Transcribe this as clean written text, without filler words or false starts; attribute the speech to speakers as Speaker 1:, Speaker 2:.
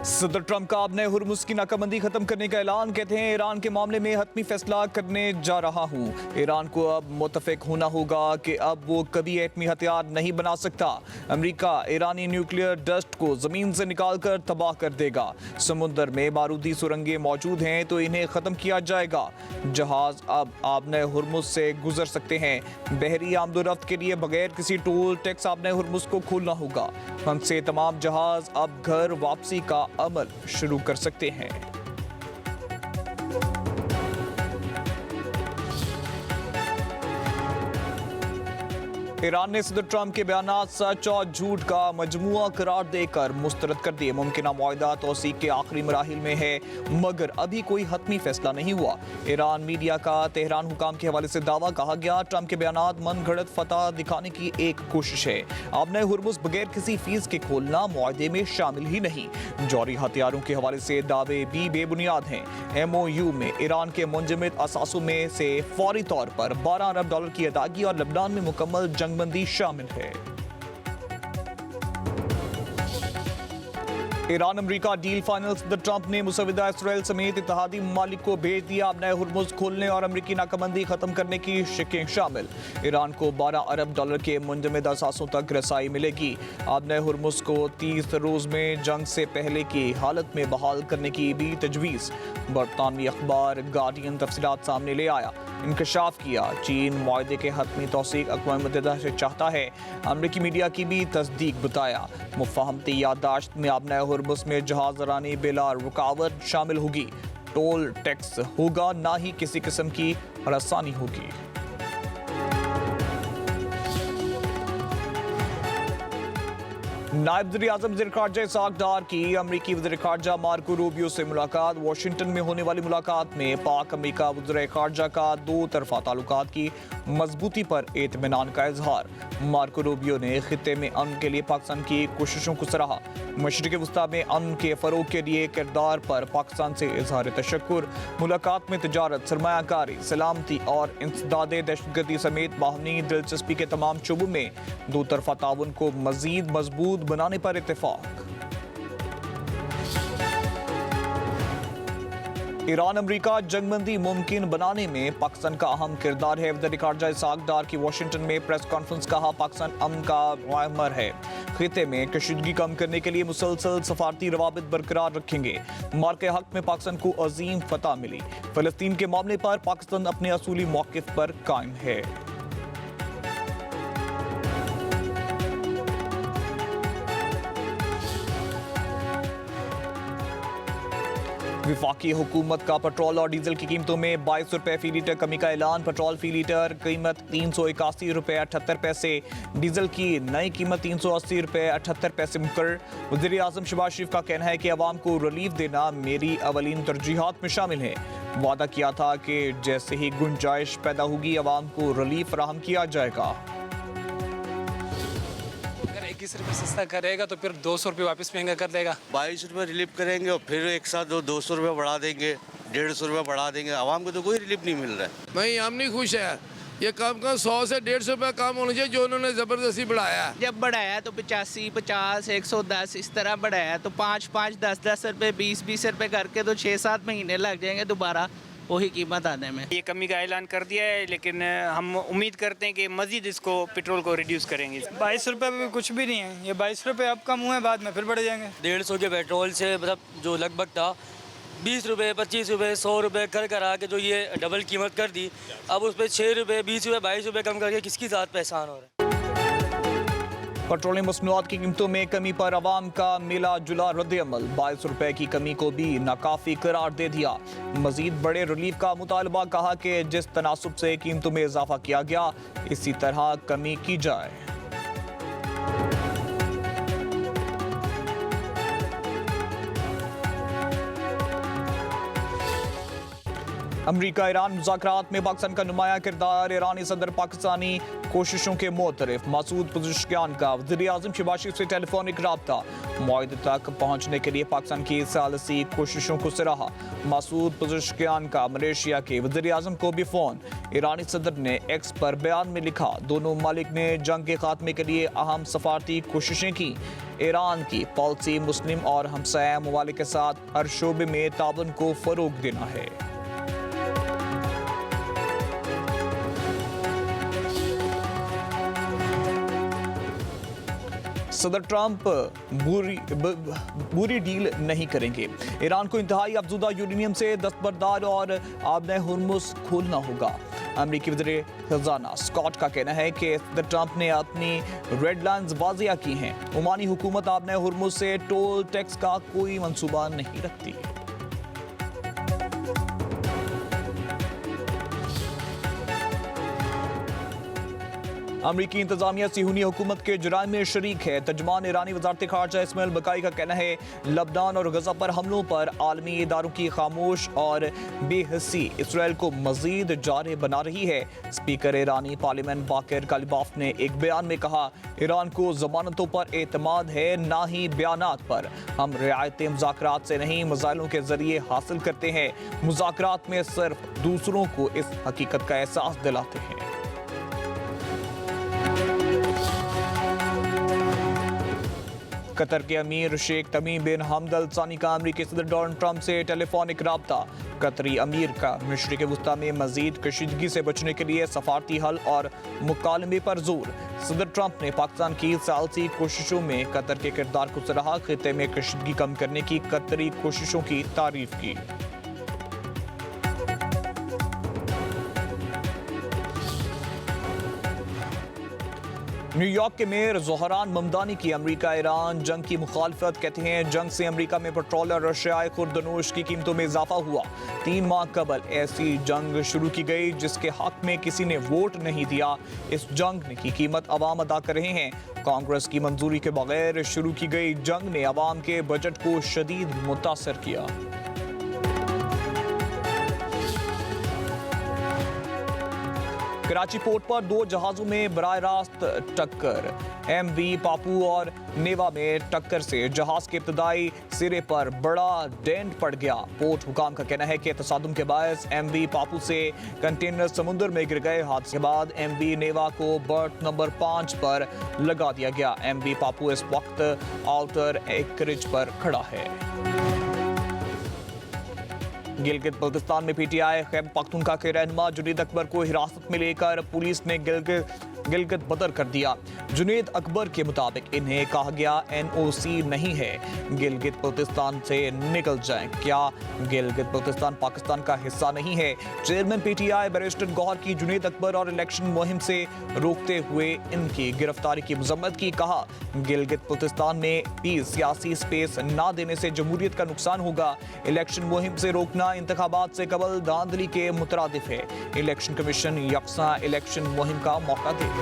Speaker 1: सदर ट्रंप का अब नए हुर्मुज़ की नाकाबंदी खत्म करने का ऐलान। कहते हैं ईरान के मामले में हतमी फैसला करने जा रहा हूं। ईरान को अब मुतफिक होना होगा कि अब वो कभी एटमी हथियार नहीं बना सकता। अमेरिका ईरानी न्यूक्लियर डस्ट को जमीन से निकाल कर तबाह कर देगा। समुद्र में बारूदी सुरंगें मौजूद हैं तो इन्हें खत्म किया जाएगा। जहाज अब आबने हुर्मुज़ से गुजर सकते हैं। बहरी आमदोरफ्त के लिए बगैर किसी टोल टैक्स आबने हुर्मुज़ को खोलना होगा। हमसे तमाम जहाज अब घर वापसी का अमल शुरू कर सकते हैं। ईरान ने सदर ट्रंप के बयानात सच और झूठ का मजमुआ करार देकर मुस्तरद कर दिए। मुमकिन मुआहदा तौसीक के आखिरी मराहिल में है, मगर अभी कोई हतमी फैसला नहीं हुआ। ईरान मीडिया का तेहरान हुकाम के हवाले से दावा कहा गया, ट्रंप के बयानात मन घड़त फतह दिखाने की एक कोशिश है। आबने हुर्मुज़ बगैर किसी फीस के खोलना मुआहदे में शामिल ही नहीं। जौहरी हथियारों के हवाले से दावे भी बेबुनियाद हैं। MOU में ईरान के मुंजमद असासों में से फौरी तौर पर $12 अरब की अदायगी और लबनान में मुकम्मल जंगबंदी शामिल है। Iran America deal final. सदर ट्रंप ने मुसविदा इसराइल समेत इत्तेहादी ममालिक को भेज दिया। अब नए हुर्मुज़ खोलने और अमेरिकी नाकाबंदी खत्म करने की शिकें शामिल। ईरान को $12 अरब के मुंजमद असासों तक रसाई मिलेगी। अब नए हुर्मुज़ को 30 रोज़ में जंग से पहले की हालत में बहाल करने की भी तजवीज़। बरतानवी अखबार गार्डियन तफसीलात सामने ले आया। इंकशाफ किया, चीन मुआहदे के हतमी तौसीक अक़वाम मुत्तहिदा से चाहता है। अमरीकी मीडिया की भी तस्दीक बताया। मुफ़ाहमती याददाश्त में अब नए हुर्मुज़ में जहाज़ रानी बिला रुकावट शामिल होगी। टोल टैक्स होगा, ना ही किसी किस्म की हरासानी होगी। नायब वज़ीर-ए-आज़म वज़ीर ख़ारजा इसहाक़ डार की अमरीकी वज़ीर ख़ारजा मार्को रूबियो से मुलाकात। वाशिंगटन में होने वाली मुलाकात में पाक अमरीका वज़ीर ख़ारजा का दो तरफ़ा ताल्लुकात की मजबूती पर इत्मीनान का इजहार। मार्को रूबियो ने खित्ते में अमन के लिए पाकिस्तान की कोशिशों को सराहा। मशरिक़ वस्ता में अमन के फ़रोग़ के लिए किरदार पर पाकिस्तान से इजहार तशक्कुर। मुलाकात में तिजारत, सरमायाकारी, सलामती और इंसदाद दहशतगर्दी समेत बाहमी दिलचस्पी के तमाम शोबों में दो तरफ़ा ताउन को मज़ीद मजबूत बनाने पर इत्तेफाक। ईरान अमेरिका जंगबंदी मुमकिन बनाने में पाकिस्तान का अहम किरदार है। वज़ीर ख़ारजा इसहाक़ डार की वाशिंगटन में प्रेस कॉन्फ्रेंस। कहा, पाकिस्तान अमन का मुआमर है। खित्ते में कशीदगी कम करने के लिए मुसलसल सफारती रवाबित बरकरार रखेंगे। मार्के हक में पाकिस्तान को अजीम फतह मिली। फ़लस्तीन के मामले पर पाकिस्तान अपने असूली मौक़िफ़ पर कायम है। वफाकी हुकूमत का पेट्रोल और डीजल की कीमतों में 22 रुपये फी लीटर कमी का ऐलान। पेट्रोल फी लीटर कीमत 381 रुपये 78 पैसे, डीजल की नई कीमत 380 रुपये 78 पैसे मुकर्रर। वज़ीर-ए-आज़म शहबाज शरीफ का कहना है कि अवाम को रिलीफ देना मेरी अवलीन तरजीहात में शामिल है। वादा किया था कि जैसे ही गुंजाइश पैदा होगी अवाम को रिलीफ फराहम किया जाएगा।
Speaker 2: 21 रुपये सस्ता करेगा तो फिर 200 रुपये वापस महंगा कर देगा।
Speaker 3: 22 रुपये रिलीफ करेंगे और फिर एक साथ 200 रुपये बढ़ा देंगे, 150 रुपये बढ़ा देंगे। आवाम को तो कोई रिलीफ नहीं मिल रहा है।
Speaker 4: नहीं, हम नहीं खुश है। ये कम 100 से 150 रुपये काम होना चाहिए जो उन्होंने ज़बरदस्ती बढ़ाया।
Speaker 5: जब बढ़ाया तो 85, 50, 110 इस तरह बढ़ाया तो 5, 10 रुपये, 20 रुपये करके तो 6-7 महीने लग जाएंगे दोबारा वही कीमत आने में।
Speaker 6: ये कमी का ऐलान कर दिया है, लेकिन हम उम्मीद करते हैं कि मजीद इसको पेट्रोल को रिड्यूस करेंगे।
Speaker 7: 22 रुपये में कुछ भी नहीं है। ये 22 रुपये अब कम हुए, बाद में फिर बढ़ जाएंगे।
Speaker 8: 150 के पेट्रोल से मतलब जो लगभग था 20 रुपये, 25 रुपये, 100 रुपये कर आ के जो ये डबल कीमत कर दी, अब उस पर 6 रुपये, 20 रुपये, 22 रुपये कम करके किसकी साथ परेशान हो रहा है।
Speaker 1: पेट्रोलियम मसनूआत की कीमतों में कमी पर अवाम का मिला जुला रद्द-ए-अमल। 22 रुपये की कमी को भी नाकाफी करार दे दिया। मजीद बड़े रिलीफ का मुतालबा। कहा कि जिस तनासुब से कीमतों में इजाफा किया गया इसी तरह कमी की जाए। अमरीका ईरान मुज़ाकरात में पाकिस्तान का नुमाया किरदार। ईरानी सदर पाकिस्तानी कोशिशों के मोतरफ। मसूद पज़ेश्कियान का वज़ीर-ए-आज़म शहबाज शरीफ से टेलीफोनिक राब्ता। मुआहदे तक पहुँचने के लिए पाकिस्तान की सालसी कोशिशों को सराहा। मसूद पज़ेश्कियान का मलेशिया के वज़ीर-ए-आज़म को भी फ़ोन। ईरानी सदर ने एक्स पर बयान में लिखा, दोनों ममालिक ने जंग के खात्मे के लिए अहम सफारती कोशिशें की। ईरान की पॉलिसी मुस्लिम और हमसाया ममालिक के साथ हर शोबे में ताबन को फरोग देना है। सदर ट्रंप बुरी डील नहीं करेंगे। ईरान को इंतहाई अफजूदा यूरेनियम से दस्तबरदार और आबने हुर्मुज खोलना होगा। अमेरिकी वज़ीर खजाना स्कॉट का कहना है कि सदर ट्रंप ने अपनी रेड लाइन्स वाज़िया की हैं। ओमानी हुकूमत आबने हुर्मुज से टोल टैक्स का कोई मंसूबा नहीं रखती। अमरीकी इंतजामिया सिहूनी हुकूमत के जुराइम में शरीक है। तर्जुमान ईरानी वज़ारत ख़ारजा इस्माइल बकाई का कहना है लबनान और गजा पर हमलों पर आलमी इदारों की खामोश और बेहसी इसराइल को मजीद जारे बना रही है। स्पीकर ईरानी पार्लियामेंट बाकर कालिबाफ ने एक बयान में कहा ईरान को जमानतों पर एतमाद है ना ही बयानात पर। हम रियायतें मुज़ाकरात से नहीं मसाइलों के जरिए हासिल करते हैं। मुज़ाकरात में सिर्फ दूसरों को इस हकीकत का एहसास दिलाते हैं। कतर के अमीर शेख तमीम बिन हमद अल सानी का अमेरिकी सदर डोनाल्ड ट्रंप से टेलीफोनिक राब्ता। कतरी अमीर का मशरिक वस्ता में मजीद कशीदगी से बचने के लिए सफारती हल और मुकालमे पर जोर। सदर ट्रंप ने पाकिस्तान की सालसी कोशिशों में कतर के किरदार को सराहा। खिते में कशीदगी कम करने की कतरी कोशिशों की तारीफ की। न्यूयॉर्क के मेयर ज़ोहरान ममदानी की अमेरिका ईरान जंग की मुखालफत। कहते हैं जंग से अमेरिका में पेट्रोल और रशियाई खुर्दनोश की कीमतों में इजाफा हुआ। 3 माह कबल ऐसी जंग शुरू की गई जिसके हक में किसी ने वोट नहीं दिया। इस जंग की कीमत अवाम अदा कर रहे हैं। कांग्रेस की मंजूरी के बगैर शुरू की गई जंग ने अवाम के बजट को शदीद मुतासर किया। कराची पोर्ट पर 2 जहाजों में बराह रास्त टक्कर। MV पापू और नेवा में टक्कर से जहाज के इब्तदाई सिरे पर बड़ा डेंट पड़ गया। पोर्ट हुकाम का कहना है कि तसादुम के बायस MV पापू से कंटेनर समुद्र में गिर गए। हादसे के बाद MV नेवा को बर्थ नंबर 5 पर लगा दिया गया। MV पापू इस वक्त आउटर एकरिज पर खड़ा है। गिलगित बल्तिस्तान में PTI खैबर पख्तूनख्वा के रहनुमा जुनैद अकबर को हिरासत में लेकर पुलिस ने गिलगित बदर कर दिया। जुनैद अकबर के मुताबिक इन्हें कहा गया NOC नहीं है, गिलगित बल्तिस्तान से निकल जाएं। क्या गिलगित बल्तिस्तान पाकिस्तान का हिस्सा नहीं है? चेयरमैन PTI बैरिस्टर गौहर की जुनैद अकबर और इलेक्शन मुहिम से रोकते हुए इनकी गिरफ्तारी की मजम्मत की। कहा गिलगित बल्तिस्तान में भी सियासी स्पेस ना देने से जमहूरियत का नुकसान होगा। इलेक्शन मुहिम से रोकना इंतखाबात से कबल धांधली के मुतरादिफ है। इलेक्शन कमीशन यकसा इलेक्शन मुहिम का मौका दे।